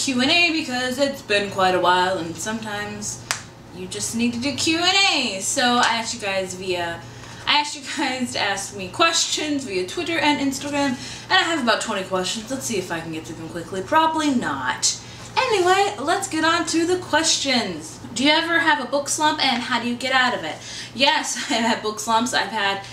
Q&A because it's been quite a while and sometimes you just need to do Q&A. So I asked you guys to ask me questions via Twitter and Instagram, and I have about 20 questions. Let's see if I can get through them quickly. Probably not. Anyway, let's get on to the questions. Do you ever have a book slump, and how do you get out of it? Yes, I've had book slumps. I had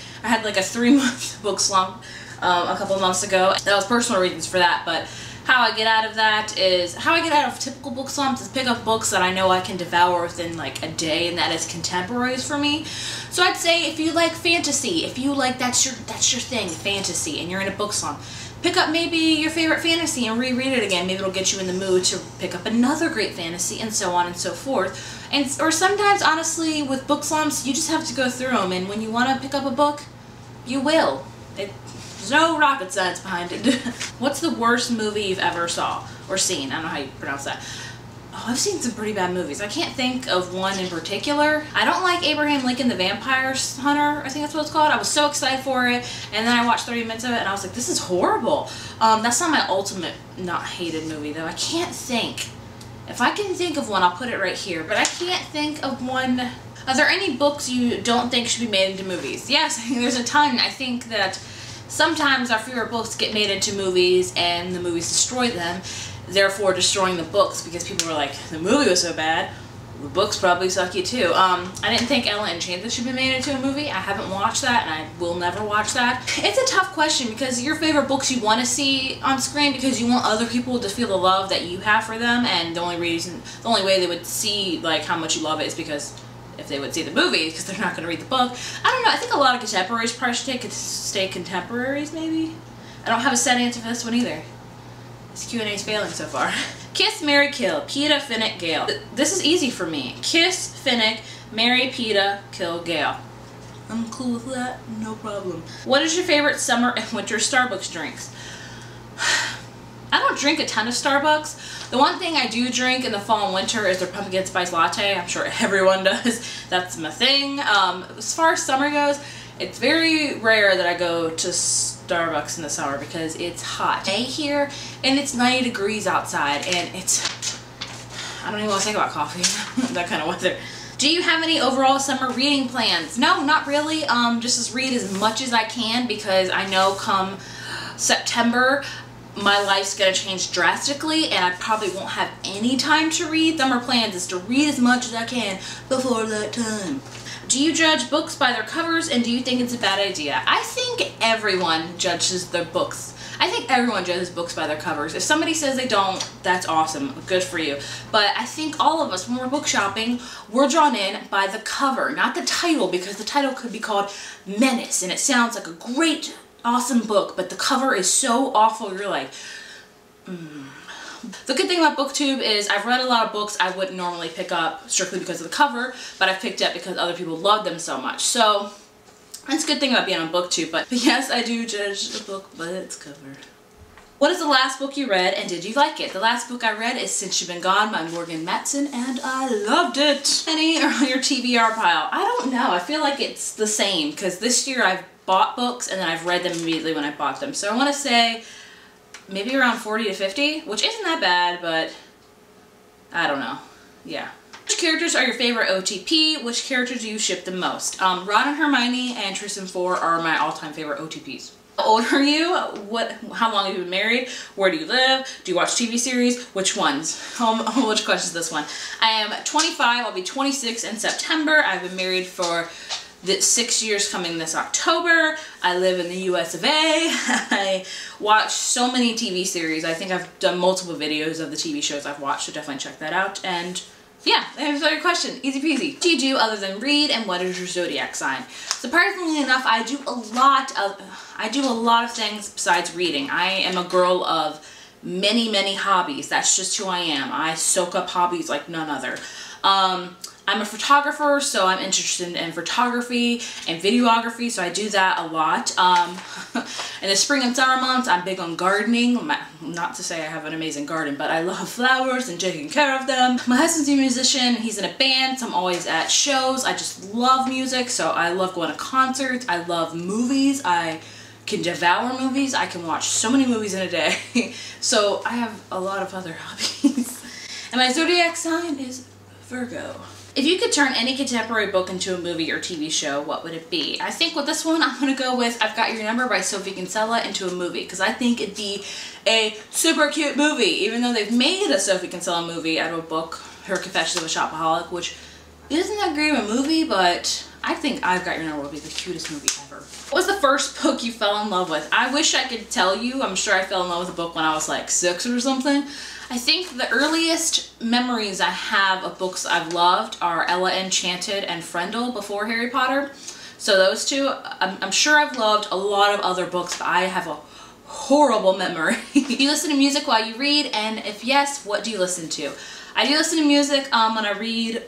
like a 3-month book slump a couple of months ago. That was personal reasons for that, but how I get out of that is, how I get out of typical book slumps is pick up books that I know I can devour within like a day, and that is contemporaries for me. So I'd say if you like fantasy, if you like that's your thing, fantasy, and you're in a book slump, pick up maybe your favorite fantasy and reread it again. Maybe it'll get you in the mood to pick up another great fantasy, and so on and so forth. Or sometimes, honestly, with book slumps, you just have to go through them, and when you want to pick up a book, you will. There's no rocket science behind it. What's the worst movie you've ever saw or seen? I don't know how you pronounce that. Oh, I've seen some pretty bad movies. I can't think of one in particular. I don't like Abraham Lincoln the Vampire Hunter, I think that's what it's called. I was so excited for it, and then I watched 30 minutes of it, and I was like, this is horrible. That's not my ultimate not hated movie, though. I can't think. If I can think of one, I'll put it right here, but I can't think of one. Are there any books you don't think should be made into movies? Yes, there's a ton. I think that sometimes our favorite books get made into movies and the movies destroy them, therefore destroying the books because people were like, the movie was so bad, the books probably sucky too. I didn't think Ella Enchanted should be made into a movie. I haven't watched that, and I will never watch that. It's a tough question because your favorite books you want to see on screen because you want other people to feel the love that you have for them, and the only way they would see like how much you love it is because if they would see the movie, because they're not going to read the book. I don't know, I think a lot of contemporaries probably should stay contemporaries, maybe? I don't have a set answer for this one either. This Q&A is failing so far. Kiss, marry, kill. Peeta, Finnick, Gale. This is easy for me. Kiss, Finnick, marry, Peeta, kill, Gale. I'm cool with that, no problem. What is your favorite summer and winter Starbucks drinks? I don't drink a ton of Starbucks. The one thing I do drink in the fall and winter is their pumpkin spice latte. I'm sure everyone does. That's my thing. As far as summer goes, it's very rare that I go to Starbucks in the summer because it's hot. Day here, and it's 90 degrees outside, and I don't even want to think about coffee. That kind of weather. Do you have any overall summer reading plans? No, not really. Just read as much as I can because I know come September, my life's gonna change drastically and I probably won't have any time to read. Summer plans is to read as much as I can before that time. Do you judge books by their covers, and do you think it's a bad idea? I think everyone judges their books. I think everyone judges books by their covers. If somebody says they don't, that's awesome. Good for you. But I think all of us, when we're book shopping, we're drawn in by the cover, not the title, because the title could be called Menace, and it sounds like a great, awesome book, but the cover is so awful, you're like, The good thing about BookTube is I've read a lot of books I wouldn't normally pick up strictly because of the cover, but I've picked up because other people love them so much. So that's a good thing about being on BookTube, but yes, I do judge the book by its cover. What is the last book you read, and did you like it? The last book I read is Since You've Been Gone by Morgan Matson, and I loved it. Any on your TBR pile? I don't know. I feel like it's the same, because this year I've bought books and then I've read them immediately when I bought them. So I want to say maybe around 40 to 50, which isn't that bad, but I don't know. Yeah. Which characters are your favorite OTP? Which characters do you ship the most? Ron and Hermione and Tristan 4 are my all-time favorite OTPs. How old are you? How long have you been married? Where do you live? Do you watch TV series? Which ones? Which question is this one? I am 25. I'll be 26 in September. I've been married for 6 years coming this October. I live in the US of A. I watch so many TV series. I think I've done multiple videos of the TV shows I've watched, so definitely check that out. And yeah, there's your question. Easy peasy. What do you do other than read, and what is your zodiac sign? Surprisingly enough, I do a lot of things besides reading. I am a girl of many hobbies. That's just who I am. I soak up hobbies like none other. I'm a photographer, so I'm interested in photography and videography, so I do that a lot. In the spring and summer months, I'm big on gardening. Not to say I have an amazing garden, but I love flowers and taking care of them. My husband's a musician. He's in a band, so I'm always at shows. I just love music, so I love going to concerts. I love movies. I can devour movies. I can watch so many movies in a day. So I have a lot of other hobbies. And my zodiac sign is Virgo. If you could turn any contemporary book into a movie or TV show, what would it be? I think with this one, I'm gonna go with I've Got Your Number by Sophie Kinsella into a movie, because I think it'd be a super cute movie, even though they've made a Sophie Kinsella movie out of a book, Her Confessions of a Shopaholic, which isn't that great of a movie, but I think I've Got Your Number would be the cutest movie ever. What was the first book you fell in love with? I wish I could tell you. I'm sure I fell in love with a book when I was like 6 or something. I think the earliest memories I have of books I've loved are Ella Enchanted and Friendle before Harry Potter. So those two, I'm sure I've loved a lot of other books, but I have a horrible memory. Do you listen to music while you read? And if yes, what do you listen to? I do listen to music when I read.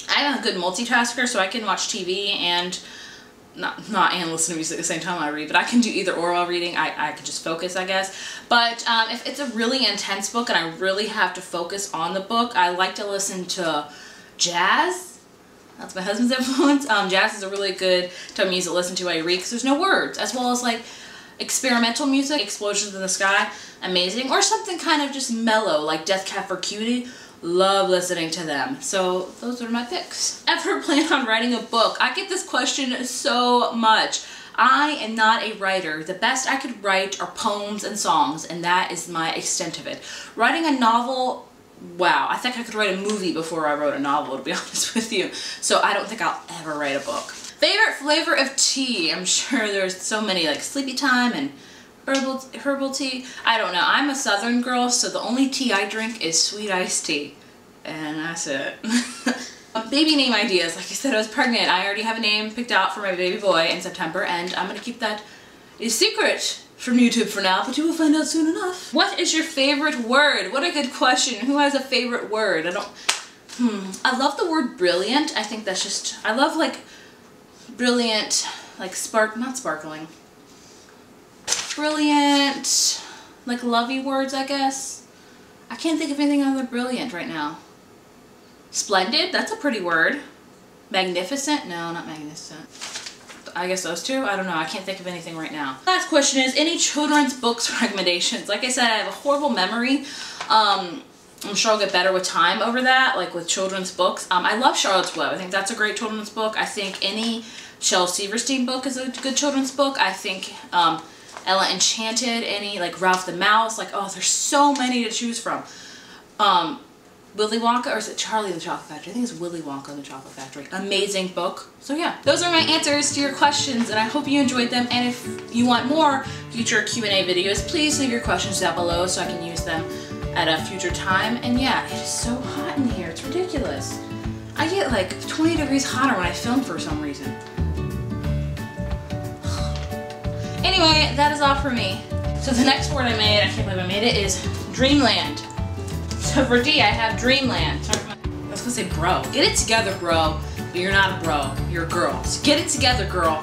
I'm a good multitasker, so I can watch TV and and listen to music at the same time I read, but I can do either or while reading. I could just focus, I guess. But if it's a really intense book and I really have to focus on the book, I like to listen to jazz. That's my husband's influence. Jazz is a really good type of music to listen to while you read because there's no words, as well as like experimental music, Explosions in the Sky, amazing. Or something kind of just mellow, like Death Cab for Cutie. Love listening to them. So those are my picks. Ever plan on writing a book? I get this question so much. I am not a writer. The best I could write are poems and songs, and that is my extent of it. Writing a novel, wow, I think I could write a movie before I wrote a novel, to be honest with you. So I don't think I'll ever write a book. Favorite flavor of tea? I'm sure there's so many, like Sleepy Time and herbal tea. I don't know. I'm a Southern girl, so the only tea I drink is sweet iced tea. And that's it. Baby name ideas. Like I said, I was pregnant. I already have a name picked out for my baby boy in September, and I'm going to keep that a secret from YouTube for now, but you will find out soon enough. What is your favorite word? What a good question. Who has a favorite word? I love the word brilliant. I think that's just, I love like brilliant, like not sparkling. Brilliant, like lovey words, I guess. I can't think of anything other than brilliant right now. Splendid, that's a pretty word. Magnificent, no, not magnificent. I guess those two, I don't know, I can't think of anything right now. Last question is, any children's books recommendations? Like I said, I have a horrible memory. I'm sure I'll get better with time over that, like with children's books. I love Charlotte's Web. I think that's a great children's book. I think any Shel Silverstein book is a good children's book. I think Ella Enchanted, any like Ralph the Mouse, like, oh, there's so many to choose from. Willy Wonka, or is it Charlie and the Chocolate Factory? I think it's Willy Wonka and the Chocolate Factory. Amazing book. So yeah, those are my answers to your questions, and I hope you enjoyed them. And if you want more future Q&A videos, please leave your questions down below so I can use them at a future time. And yeah, it is so hot in here. It's ridiculous. I get like 20 degrees hotter when I film for some reason. Anyway, that is all for me. So the next word I made, I can't believe I made it, is dreamland. So for D, I have dreamland. Sorry, I was gonna say bro. Get it together, bro. But you're not a bro. You're a girl. So get it together, girl.